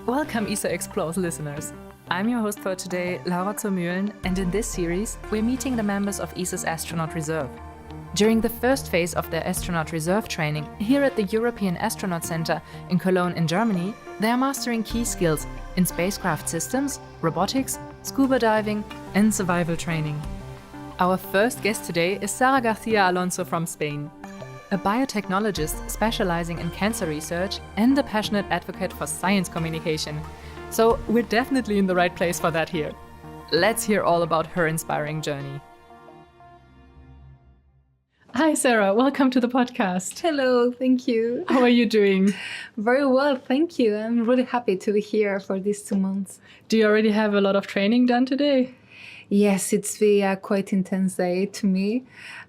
Welcome ESA Explores listeners. I'm your host for today, Laura zur Mühlen, and in this series, we're meeting the members of ESA's Astronaut Reserve. During the first phase of their Astronaut Reserve training here at the European Astronaut Center in Cologne in Germany, they are mastering key skills in spacecraft systems, robotics, scuba diving, and survival training. Our first guest today is Sara García Alonso from Spain, a biotechnologist specializing in cancer research and a passionate advocate for science communication. So we're definitely in the right place for that here. Let's hear all about her inspiring journey. Hi, Sara. Welcome to the podcast. Hello, thank you. How are you doing? Very well, thank you. I'm really happy to be here for these 2 months. Do you already have a lot of training done today? Yes, it's been a quite intense day to me,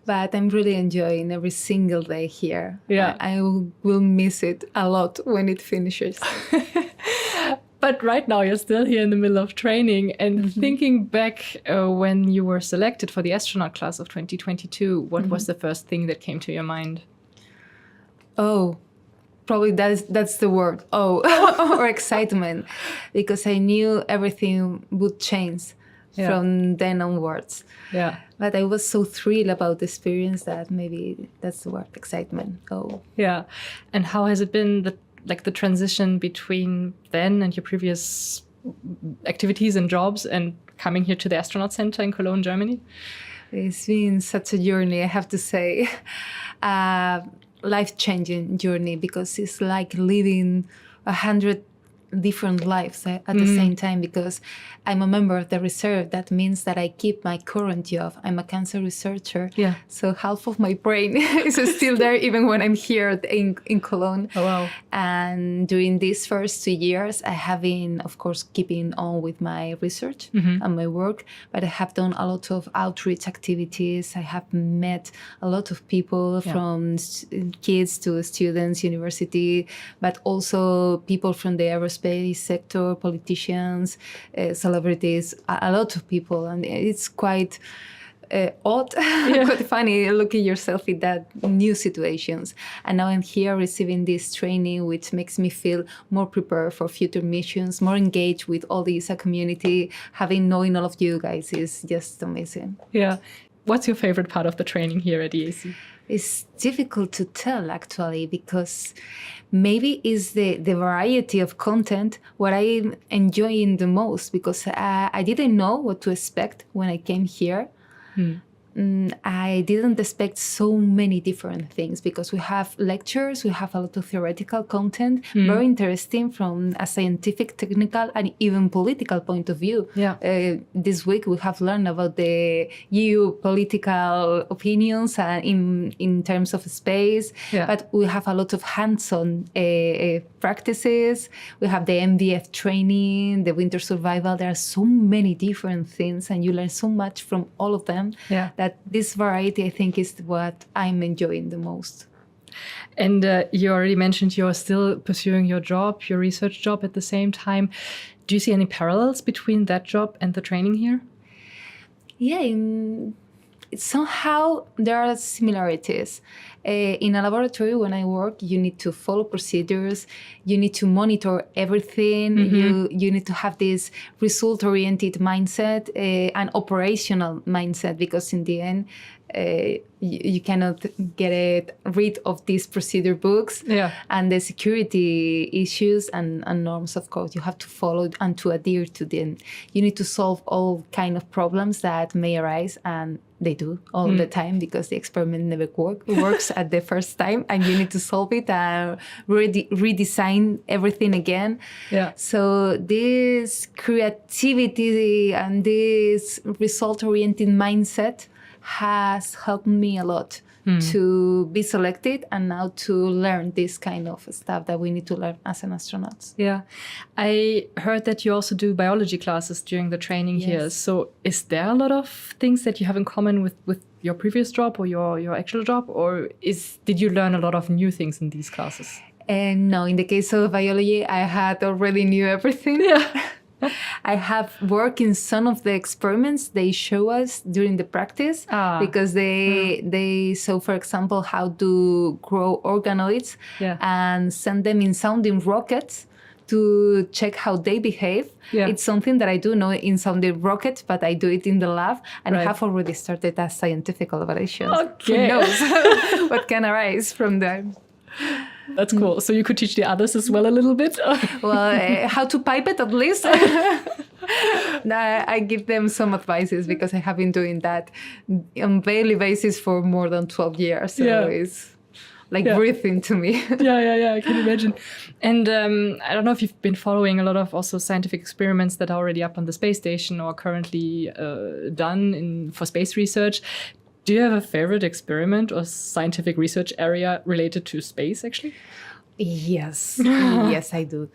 but I'm really enjoying every single day here. Yeah. I will miss it a lot when it finishes. But right now you're still here in the middle of training and thinking back when you were selected for the astronaut class of 2022, what was the first thing that came to your mind? Oh, probably that's the word. Oh, or excitement, because I knew everything would change from then onwards. Yeah. But I was so thrilled about the experience that maybe that's the word, excitement. Oh. Yeah. And how has it been the transition between then and your previous activities and jobs and coming here to the Astronaut Center in Cologne, Germany? It's been such a journey, I have to say. Life-changing journey, because it's like living 100 different lives at the same time, because I'm a member of the reserve. That means that I keep my current job. I'm a cancer researcher. Yeah. So half of my brain is still there even when I'm here in Cologne. Oh, wow. And during these first 2 years, I have been, of course, keeping on with my research and my work, but I have done a lot of outreach activities. I have met a lot of people from kids to students, university, but also people from the aerospace sector, politicians, celebrities, a lot of people. And it's quite odd, quite funny looking yourself in that new situations. And now I'm here receiving this training, which makes me feel more prepared for future missions, more engaged with all the ESA community. Knowing all of you guys is just amazing. Yeah. What's your favorite part of the training here at EAC? It's difficult to tell, actually, because maybe it's the variety of content what I'm enjoying the most, because I didn't know what to expect when I came here. I didn't expect so many different things, because we have lectures, we have a lot of theoretical content, very interesting from a scientific, technical, and even political point of view. Yeah. This week we have learned about the EU political opinions in terms of space, but we have a lot of hands-on practices. We have the MVF training, the winter survival. There are so many different things, and you learn so much from all of them. Yeah. That this variety, I think, is what I'm enjoying the most. And you already mentioned you're still pursuing your job, your research job at the same time. Do you see any parallels between that job and the training here? Yeah, somehow there are similarities. In a laboratory, when I work, you need to follow procedures, you need to monitor everything, you need to have this result-oriented mindset, an operational mindset, because in the end, you cannot get rid of these procedure books and the security issues and norms, of course. You have to follow and to adhere to them. You need to solve all kind of problems that may arise, and they do all the time, because the experiment never works at the first time, and you need to solve it and redesign everything again. Yeah. So this creativity and this result-oriented mindset has helped me a lot to be selected and now to learn this kind of stuff that we need to learn as an astronaut. Yeah. I heard that you also do biology classes during the training here. So is there a lot of things that you have in common with your previous job or your actual job? Or did you learn a lot of new things in these classes? No, in the case of biology, I had already knew everything. Yeah. I have worked in some of the experiments they show us during the practice because they show, for example, how to grow organoids and send them in sounding rockets to check how they behave. Yeah. It's something that I do know inside the rocket, but I do it in the lab, and I Right. have already started as scientific collaborations. Okay. Who knows what can arise from there? That's cool. So you could teach the others as well a little bit? Well, how to pipe it at least. I give them some advices because I have been doing that on daily basis for more than 12 years. So it's like breathing to me. Yeah, I can imagine. And I don't know if you've been following a lot of also scientific experiments that are already up on the space station or currently done for space research. Do you have a favorite experiment or scientific research area related to space, actually? Yes, yes, I do.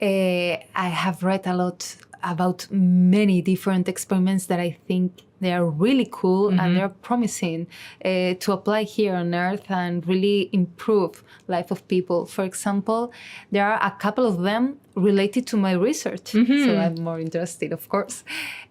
I have read a lot about many different experiments that I think they are really cool and they're promising to apply here on Earth and really improve life of people. For example, there are a couple of them related to my research, so I'm more interested, of course.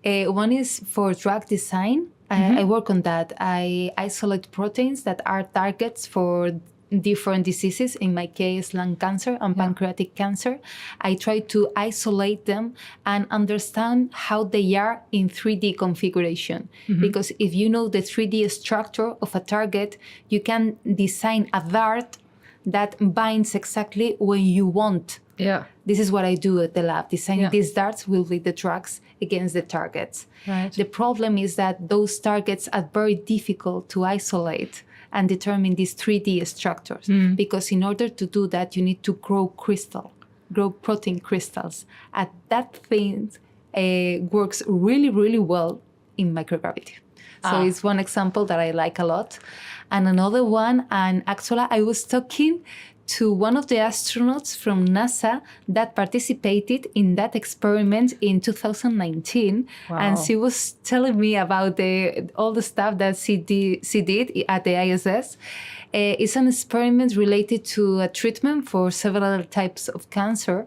One is for drug design. I work on that. I isolate proteins that are targets for different diseases, in my case, lung cancer and pancreatic cancer. I try to isolate them and understand how they are in 3D configuration. Because if you know the 3D structure of a target, you can design a dart that binds exactly when you want. Yeah. This is what I do at the lab. Designing these darts will be the drugs against the targets. Right. The problem is that those targets are very difficult to isolate and determine these 3D structures. Because in order to do that, you need to grow protein crystals. And that thing works really, really well in microgravity. So it's one example that I like a lot. And another one, and actually I was talking to one of the astronauts from NASA that participated in that experiment in 2019. Wow. And she was telling me about all the stuff that she did at the ISS. It's an experiment related to a treatment for several types of cancer.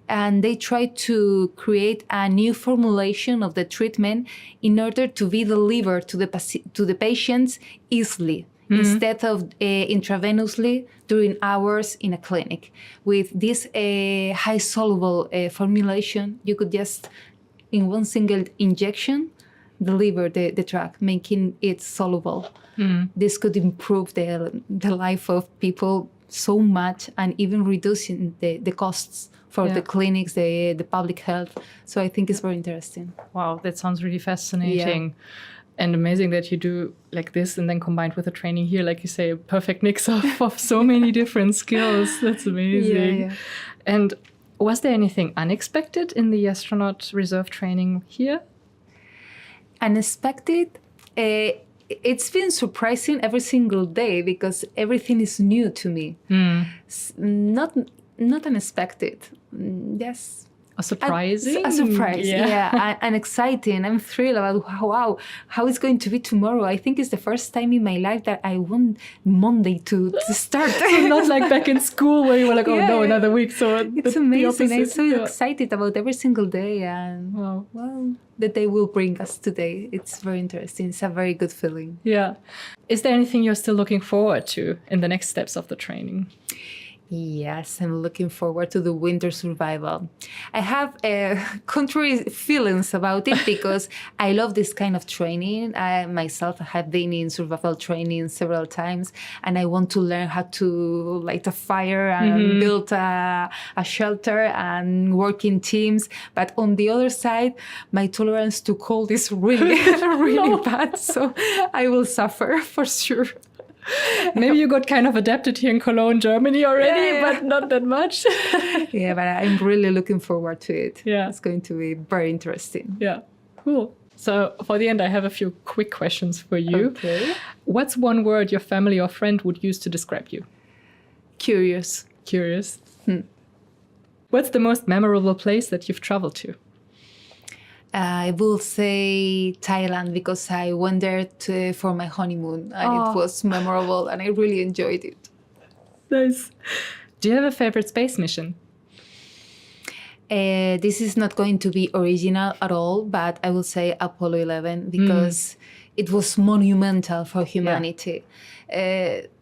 And they tried to create a new formulation of the treatment in order to be delivered to the patients easily. Instead of intravenously during hours in a clinic. With this high soluble formulation, you could just, in one single injection, deliver the drug, making it soluble. This could improve the life of people so much and even reducing the costs for the clinics, the public health. So I think it's very interesting. Wow, that sounds really fascinating. And amazing that you do like this and then combined with the training here, like you say, a perfect mix of so many different skills. That's amazing. Yeah. And was there anything unexpected in the astronaut reserve training here? Unexpected? It's been surprising every single day because everything is new to me. Not unexpected. Yes. A surprising? A surprise, and exciting. I'm thrilled about how it's going to be tomorrow. I think it's the first time in my life that I want Monday to start. So not like back in school where you were like, oh no, another week. So it's amazing. I'm so excited about every single day, and the day will bring us today. It's very interesting. It's a very good feeling. Yeah. Is there anything you're still looking forward to in the next steps of the training? Yes, I'm looking forward to the winter survival. I have contrary feelings about it because I love this kind of training. I myself have been in survival training several times, and I want to learn how to light a fire and build a shelter and work in teams. But on the other side, my tolerance to cold is really, really bad. So I will suffer for sure. Maybe you got kind of adapted here in Cologne, Germany already, but not that much. Yeah, but I'm really looking forward to it. Yeah. It's going to be very interesting. Yeah, cool. So for the end, I have a few quick questions for you. Okay. What's one word your family or friend would use to describe you? Curious. Curious. What's the most memorable place that you've traveled to? I will say Thailand because I went there for my honeymoon and it was memorable and I really enjoyed it. Nice. Do you have a favorite space mission? This is not going to be original at all, but I will say Apollo 11 because it was monumental for humanity.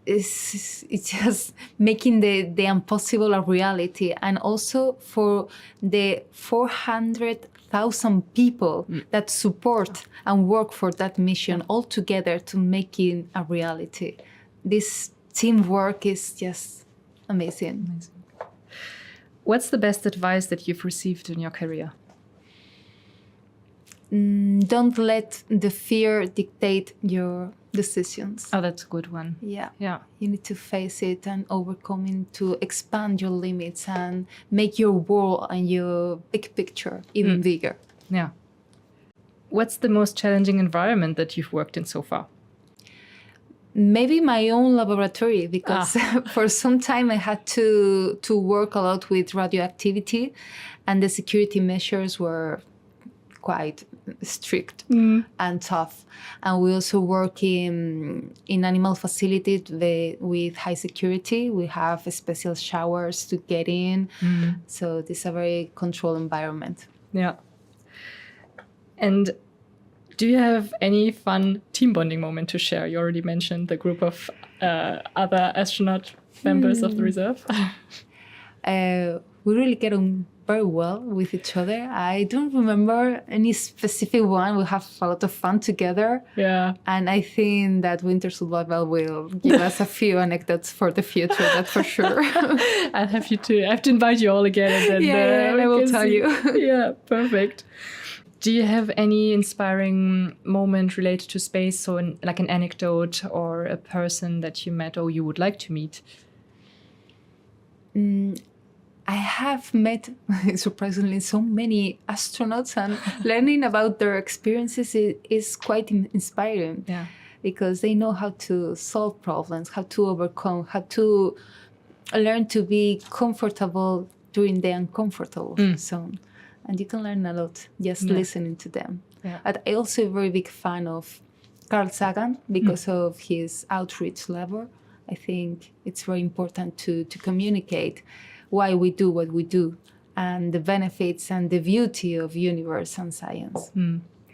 it's just making the impossible a reality. And also for the 400,000 people that support and work for that mission all together to make it a reality. This teamwork is just amazing. What's the best advice that you've received in your career? Don't let the fear dictate your decisions. Oh, that's a good one. Yeah. Yeah. You need to face it and overcome it to expand your limits and make your world and your big picture even bigger. Yeah. What's the most challenging environment that you've worked in so far? Maybe my own laboratory, because for some time I had to work a lot with radioactivity, and the security measures were quite strict and tough. And we also work in animal facilities with high security. We have special showers to get in. So this is a very controlled environment. Yeah. And do you have any fun team bonding moment to share? You already mentioned the group of other astronaut members of the reserve. We really get on very well with each other. I don't remember any specific one. We have a lot of fun together. Yeah. And I think that winter survival will give us a few anecdotes for the future, that's for sure. I have to invite you all again. And then, I will tell you. Yeah, perfect. Do you have any inspiring moment related to space? So like an anecdote or a person that you met or you would like to meet? I have met, surprisingly, so many astronauts, and learning about their experiences is quite inspiring. Yeah. Because they know how to solve problems, how to overcome, how to learn to be comfortable during the uncomfortable zone. And you can learn a lot just listening to them. Yeah. And I'm also a very big fan of Carl Sagan because of his outreach level. I think it's very important to communicate why we do what we do and the benefits and the beauty of universe and science.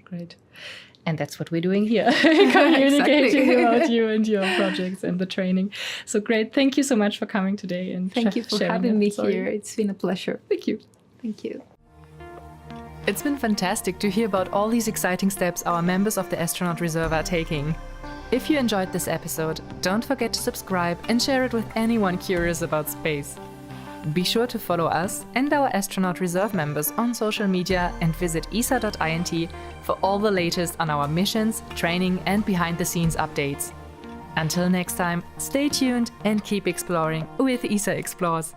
Great. And that's what we're doing here, communicating about you and your projects and the training. So great. Thank you so much for coming today. And thank you for having me here. It's been a pleasure. Thank you. Thank you. It's been fantastic to hear about all these exciting steps our members of the Astronaut Reserve are taking. If you enjoyed this episode, don't forget to subscribe and share it with anyone curious about space. Be sure to follow us and our Astronaut Reserve members on social media and visit esa.int for all the latest on our missions, training and behind-the-scenes updates. Until next time, stay tuned and keep exploring with ESA Explores.